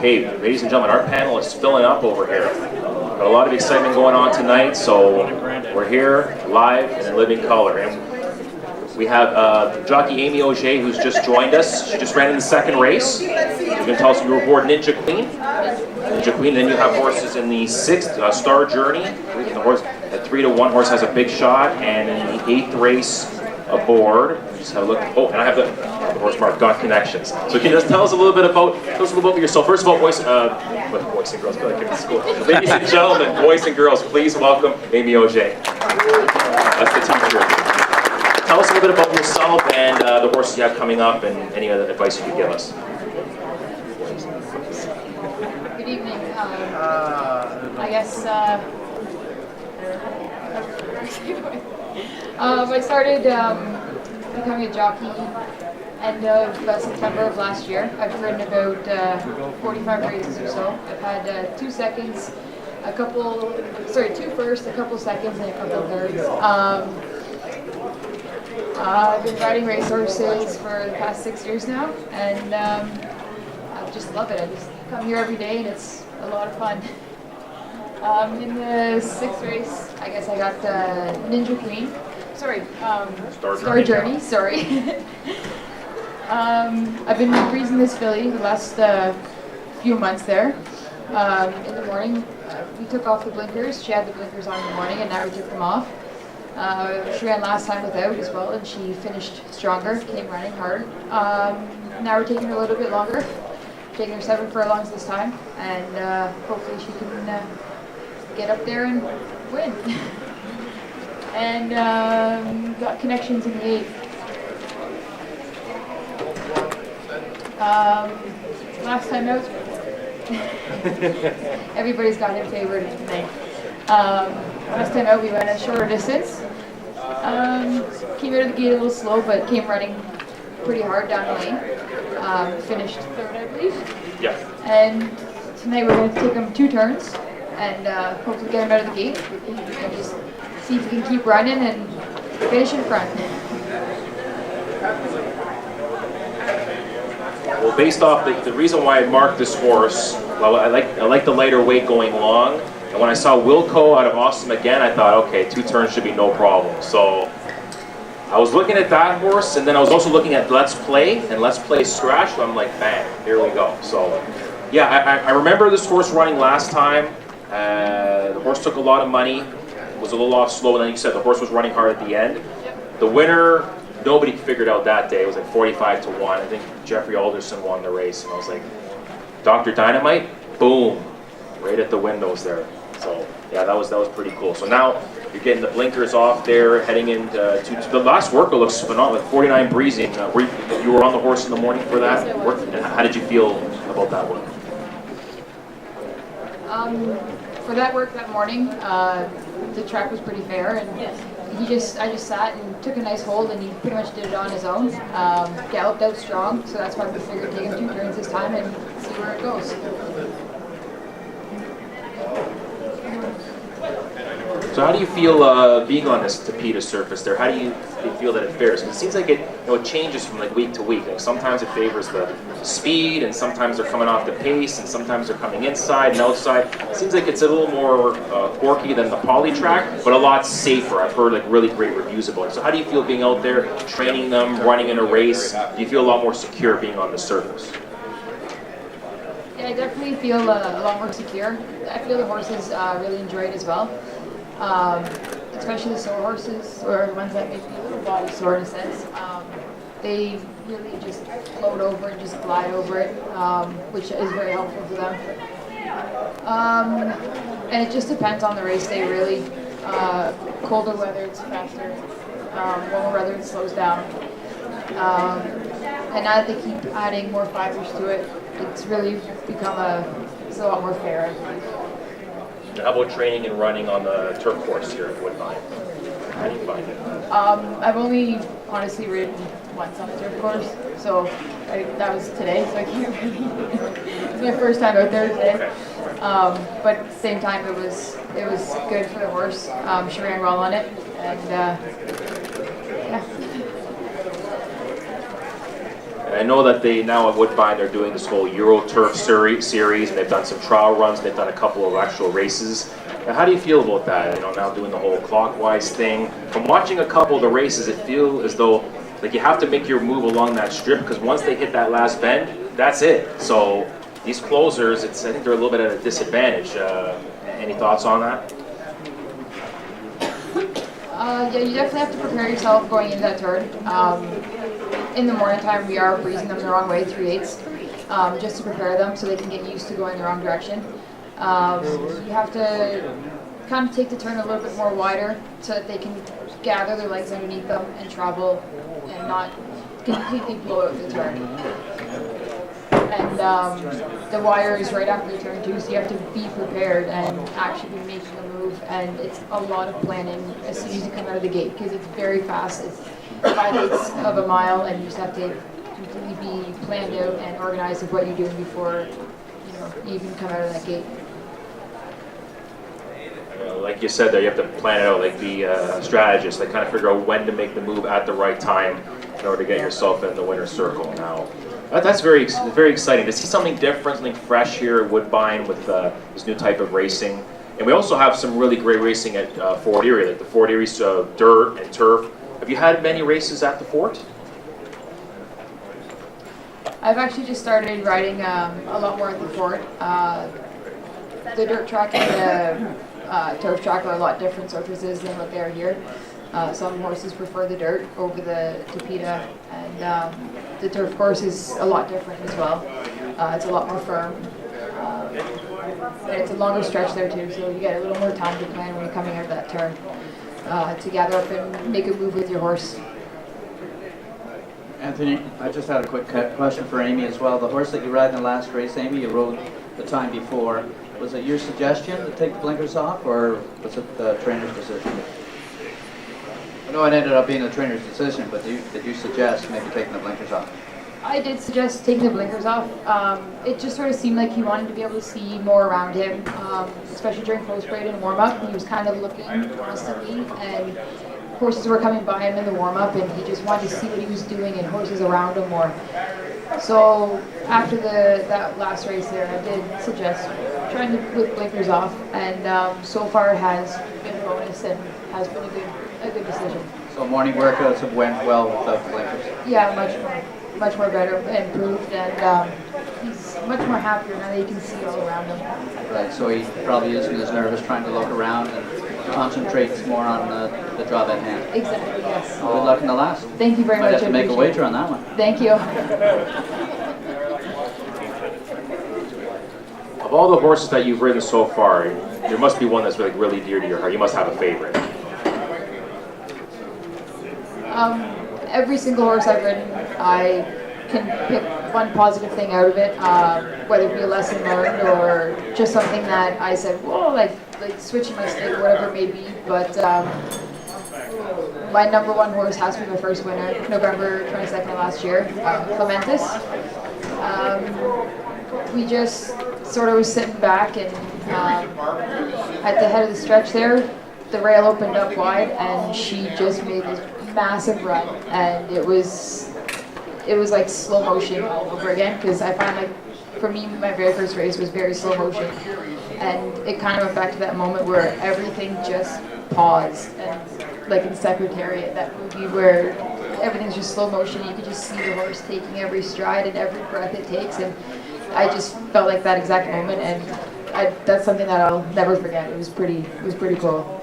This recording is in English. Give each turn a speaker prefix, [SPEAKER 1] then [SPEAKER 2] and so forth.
[SPEAKER 1] Hey, ladies and gentlemen, our panel is filling up over here. Got a lot of excitement going on tonight, so we're here live and in living color. And we have jockey AIMEE AUGER, who's just joined us. She just ran in the second race. She's going to tell us you were aboard Ninja Queen. Ninja Queen. Then you have horses in the sixth, Star Journey. The horse at 3-1 horse has a big shot, and in the eighth race aboard. Just have a look. Oh, and I have the horse mark, Got Connections. So can you just tell us a little bit about yourself? First of all, boys and girls, ladies and gentlemen, boys and girls, please welcome AIMEE AUGER. That's the teacher. Tell us a little bit about yourself and the horses you have coming up, and any other advice you could give us.
[SPEAKER 2] Good evening. I guess I started becoming a jockey end of September of last year. I've ridden about 45 races or so. I've had 2 seconds, two firsts, a couple seconds, and a couple thirds. I've been riding racehorses for the past 6 years now, and I just love it. I just come here every day, and it's a lot of fun. In the sixth race, I guess I got Ninja Queen. Star Journey. Sorry. I've been breezing this filly the last few months there. In the morning, we took off the blinkers. She had the blinkers on in the morning, and now we took them off. She ran last time without as well, and she finished stronger, came running hard. Now we're taking her a little bit longer, taking her 7 furlongs this time, and hopefully she can get up there and win. And Got Connections in the 8th. Last time out, everybody's got him favored tonight. Last time out we went a shorter distance. Came out of the gate a little slow, but came running pretty hard down the lane. Finished third, I believe.
[SPEAKER 1] Yeah.
[SPEAKER 2] And tonight we're going to take him 2 turns and hopefully get him out of the gate and just see if we can keep running and finish in front.
[SPEAKER 1] Well, based off the reason why I marked this horse, well, I like the lighter weight going long. And when I saw Wilco out of Austin again, I thought, okay, 2 turns should be no problem. So I was looking at that horse, and then I was also looking at Let's Play and Let's Play Scratch. So I'm like, bang, here we go. So yeah, I remember this horse running last time. The horse took a lot of money, was a little off slow, and then you said the horse was running hard at the end. The winner, nobody figured out that day. It was like 45-1. I think Jeffrey Alderson won the race, and I was like, Dr. Dynamite, boom, right at the windows there. So yeah, that was pretty cool. So now you're getting the blinkers off there, heading into to the last workout. Looks phenomenal, like 49 breezing. You were on the horse in the morning for that work. And how did you feel about that work?
[SPEAKER 2] For that work that morning, the track was pretty fair, and I just sat and took a nice hold, and he pretty much did it on his own. Galloped out strong, so that's why we figured take him 2 turns this time and see where it goes.
[SPEAKER 1] So how do you feel being on this Tapeta surface there? How do you feel that it fares? It seems like it changes from like week to week. Like sometimes it favors the speed, and sometimes they're coming off the pace, and sometimes they're coming inside and outside. It seems like it's a little more quirky than the poly track, but a lot safer. I've heard like really great reviews about it. So how do you feel being out there, training them, running in a race? Do you feel a lot more secure being on the surface?
[SPEAKER 2] Yeah, I definitely feel a lot more secure. I feel the horses really enjoy it as well. Especially the sore horses, or the ones that make me a little body sore in a sense. They really just float over and just glide over it, which is very helpful for them. And it just depends on the race day, really. Colder weather, it's faster. Warmer weather, it slows down. And now that they keep adding more fibers to it, it's really become it's a lot more fair, I think.
[SPEAKER 1] How about training and running on the turf course here at Woodbine? How do you find it?
[SPEAKER 2] I've only honestly ridden once on the turf course, so that was today, so I can't really. It's my first time out there today. Okay. But at the same time, it was good for the horse. She ran well on it, and yeah.
[SPEAKER 1] And I know that they now at Woodbine they're doing this whole Euro Turf series, and they've done some trial runs. They've done a couple of actual races. Now, how do you feel about that? You know, now doing the whole clockwise thing. From watching a couple of the races, it feels as though like you have to make your move along that strip because once they hit that last bend, that's it. So these closers, I think they're a little bit at a disadvantage. Any thoughts on that?
[SPEAKER 2] Yeah, you definitely have to prepare yourself going into that turn. In the morning time, we are breezing them the wrong way, 3/8, just to prepare them so they can get used to going the wrong direction. You have to kind of take the turn a little bit more wider so that they can gather their legs underneath them and travel and not completely blow out the turn. And the wire is right after the turn too, so you have to be prepared and actually be making a move. And it's a lot of planning as soon as you come out of the gate because it's very fast. It's 5/8 of a mile, and you just have to completely be planned out and organized of what you're doing before you even come out of that gate.
[SPEAKER 1] Like you said there, you have to plan it out, like be a strategist, like kind of figure out when to make the move at the right time in order to get yourself in the winner's circle. Now, that's very exciting to see something different, something fresh here at Woodbine with this new type of racing. And we also have some really great racing at Fort Erie, like the Fort Erie dirt and turf. Have you had many races at the Fort?
[SPEAKER 2] I've actually just started riding a lot more at the Fort. The dirt track and the turf track are a lot different surfaces than what they are here. Some horses prefer the dirt over the Tapeta, and the turf course is a lot different as well. It's a lot more firm. And it's a longer stretch there too, so you get a little more time to plan when you're coming out of that turn to gather up and make a move with your horse.
[SPEAKER 3] Anthony, I just had a quick question for Amy as well. The horse that you ride in the last race, Amy, you rode the time before. Was it your suggestion to take the blinkers off, or was it the trainer's decision? I know it ended up being the trainer's decision, but did you suggest maybe taking the blinkers off?
[SPEAKER 2] I did suggest taking the blinkers off. It just sort of seemed like he wanted to be able to see more around him, especially during close parade and warm-up. He was kind of looking constantly, and horses were coming by him in the warm-up, and he just wanted to see what he was doing and horses around him more. So after that last race there, I did suggest trying to put blinkers off, and so far it has been a bonus and has been a good decision.
[SPEAKER 3] So morning workouts have went well without the blinkers?
[SPEAKER 2] Yeah, much more better, improved, and he's much more happier now that he can see all around him.
[SPEAKER 3] Right, so he probably isn't as nervous trying to look around and concentrates more on the job at hand.
[SPEAKER 2] Exactly, yes.
[SPEAKER 3] Well, good luck in the last.
[SPEAKER 2] Thank you very much.
[SPEAKER 3] Might have to make a wager on that one.
[SPEAKER 2] Thank you.
[SPEAKER 1] Of all the horses that you've ridden so far, there must be one that's really dear to your heart. You must have a favorite.
[SPEAKER 2] Every single horse I've ridden, I can pick one positive thing out of it, whether it be a lesson learned or just something that I said, whoa, like switching my stick or whatever it may be. But my number one horse has to be my first winner, November 22nd of last year, Clementis. We just sort of was sitting back, and at the head of the stretch there, the rail opened up wide, and she just made this massive run, and it was like slow motion all over again, because I find like for me my very first race was very slow motion, and it kind of went back to that moment where everything just paused, and like in Secretariat, that movie where everything's just slow motion, you could just see the horse taking every stride and every breath it takes, and I just felt like that exact moment, and that's something that I'll never forget. It was pretty cool.